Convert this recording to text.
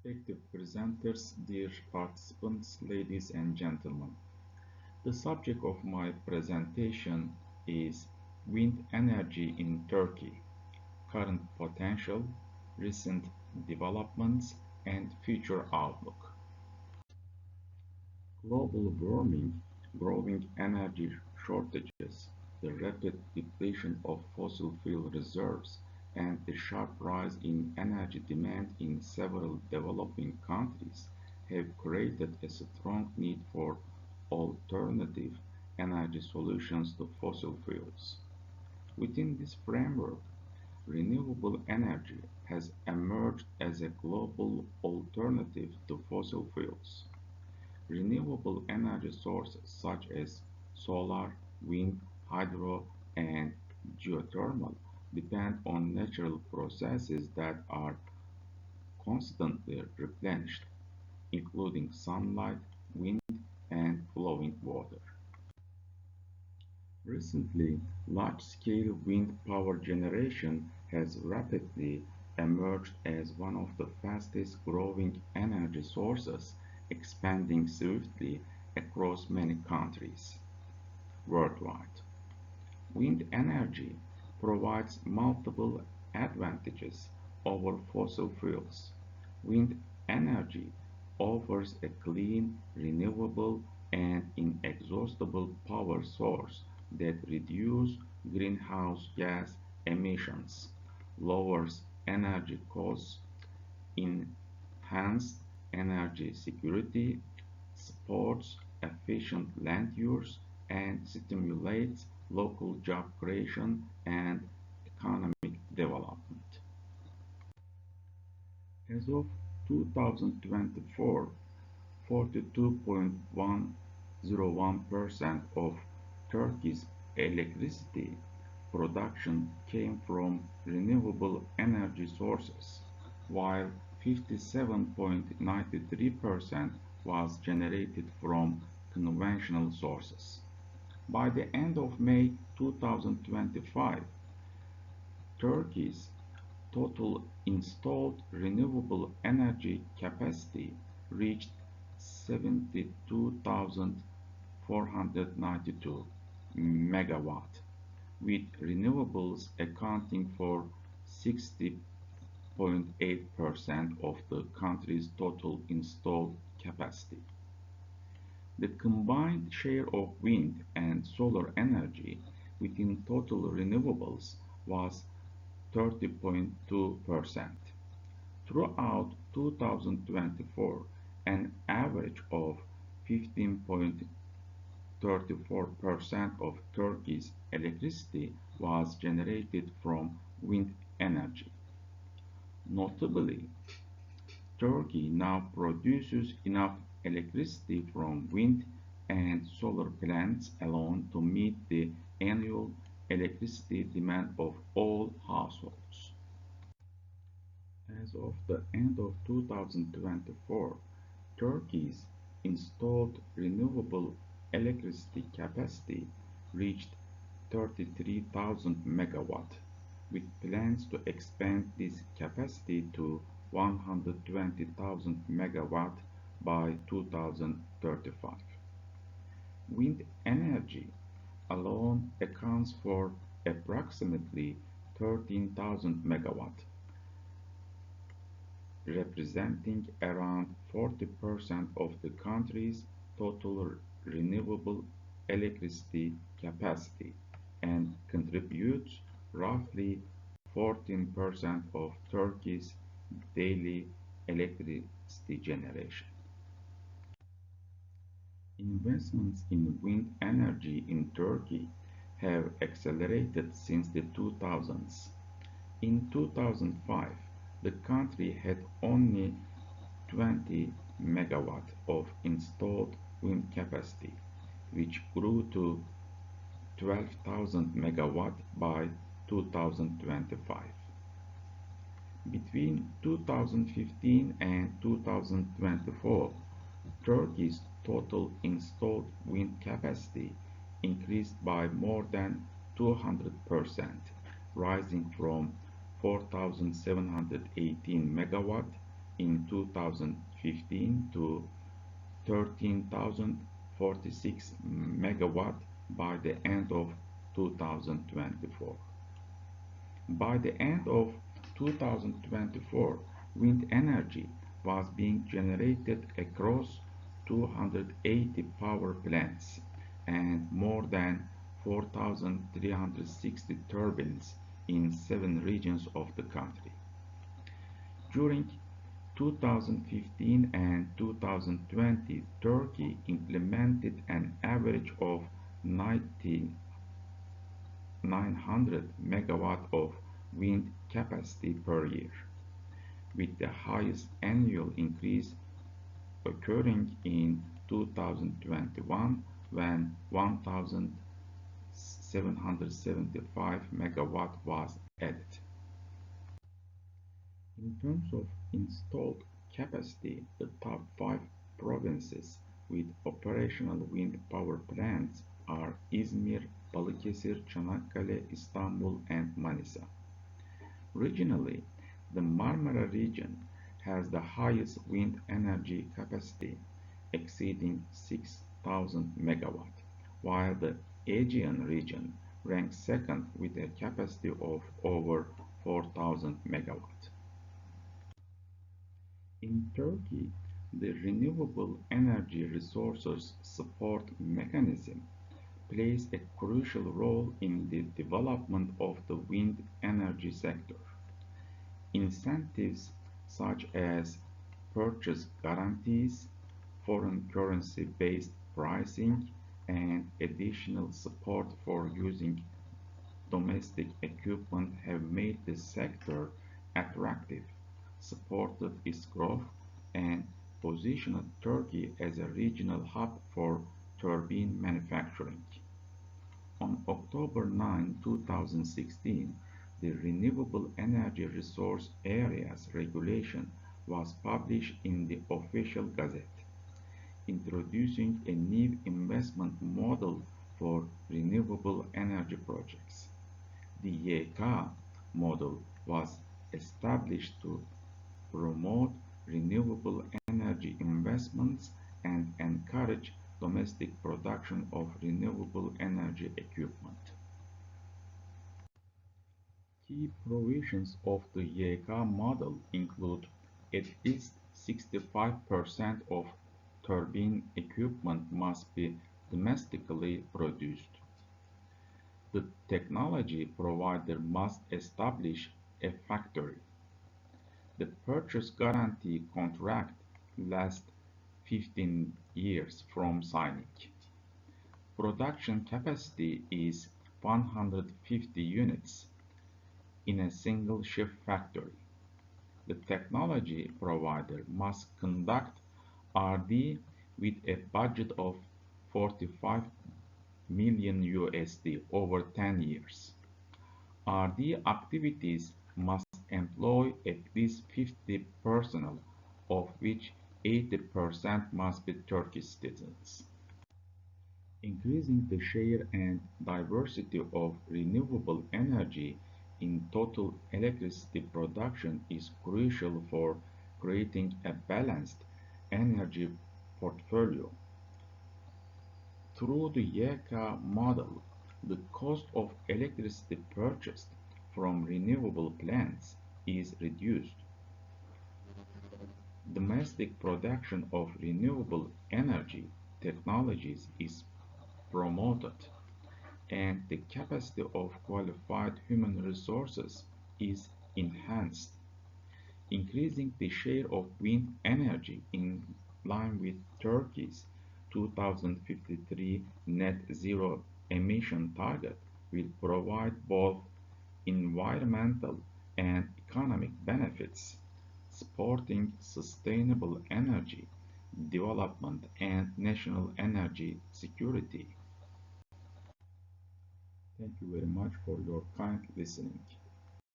Respected presenters, dear participants, ladies and gentlemen. The subject of my presentation is wind energy in Turkey, current potential, recent developments, and future outlook. Global warming, growing energy shortages, the rapid depletion of fossil fuel reserves, and the sharp rise in energy demand in several developing countries have created a strong need for alternative energy solutions to fossil fuels. Within this framework, renewable energy has emerged as a global alternative to fossil fuels. Renewable energy sources such as solar, wind, hydro, and geothermal depend on natural processes that are constantly replenished, including sunlight, wind, and flowing water. Recently, large-scale wind power generation has rapidly emerged as one of the fastest-growing energy sources, expanding swiftly across many countries worldwide. Wind energy provides multiple advantages over fossil fuels. Wind energy offers a clean, renewable, and inexhaustible power source that reduces greenhouse gas emissions, lowers energy costs, enhances energy security, supports efficient land use, and stimulates local job creation and economic development. As of 2024, 42.101% of Turkey's electricity production came from renewable energy sources, while 57.93% was generated from conventional sources. By the end of May 2025, Turkey's total installed renewable energy capacity reached 72,492 megawatt, with renewables accounting for 60.8% of the country's total installed capacity. The combined share of wind and solar energy within total renewables was 30.2%. Throughout 2024, an average of 15.34% of Turkey's electricity was generated from wind energy. Notably, Turkey now produces enough electricity from wind and solar plants alone to meet the annual electricity demand of all households. As of the end of 2024, Turkey's installed renewable electricity capacity reached 33,000 megawatt, with plans to expand this capacity to 120,000 megawatt by 2035. Wind energy alone accounts for approximately 13,000 megawatt, representing around 40% of the country's total renewable electricity capacity and contributes roughly 14% of Turkey's daily electricity generation. Investments in wind energy in Turkey have accelerated since the 2000s. In 2005, the country had only 20 megawatt of installed wind capacity, which grew to 12,000 megawatt by 2025. Between 2015 and 2024, Turkey's total installed wind capacity increased by more than 200%, rising from 4,718 megawatt in 2015 to 13,046 megawatt by the end of 2024. By the end of 2024, wind energy was being generated across 280 power plants and more than 4,360 turbines in 7 regions of the country. During 2015 and 2020, Turkey implemented an average of 900 megawatt of wind capacity per year, with the highest annual increase occurring in 2021 when 1,775 megawatt was added. In terms of installed capacity, the top 5 provinces with operational wind power plants are Izmir, Balıkesir, Çanakkale, Istanbul, and Manisa. Regionally, the Marmara region has the highest wind energy capacity, exceeding 6,000 megawatt, while the Aegean region ranks second with a capacity of over 4,000 megawatt. In Turkey, the Renewable Energy Resources Support Mechanism plays a crucial role in the development of the wind energy sector. Incentives such as purchase guarantees, foreign currency-based pricing, and additional support for using domestic equipment have made the sector attractive, supported its growth, and positioned Turkey as a regional hub for turbine manufacturing. On October 9, 2016, the Renewable Energy Resource Areas Regulation was published in the Official Gazette, introducing a new investment model for renewable energy projects. The YK model was established to promote renewable energy investments and encourage domestic production of renewable energy equipment. Key provisions of the YK model include at least 65% of turbine equipment must be domestically produced. The technology provider must establish a factory. The purchase guarantee contract lasts 15 years from signing. Production capacity is 150 units in a single shift factory. The technology provider must conduct R&D with a budget of 45 million USD over 10 years. R&D activities must employ at least 50 personnel, of which 80% must be Turkish citizens. Increasing the share and diversity of renewable energy in total electricity production is crucial for creating a balanced energy portfolio. Through the YK model, the cost of electricity purchased from renewable plants is reduced. Domestic production of renewable energy technologies is promoted, and the capacity of qualified human resources is enhanced, increasing the share of wind energy in line with Turkey's 2053 net zero emission target will provide both environmental and economic benefits, supporting sustainable energy development and national energy security. Thank you very much for your kind listening.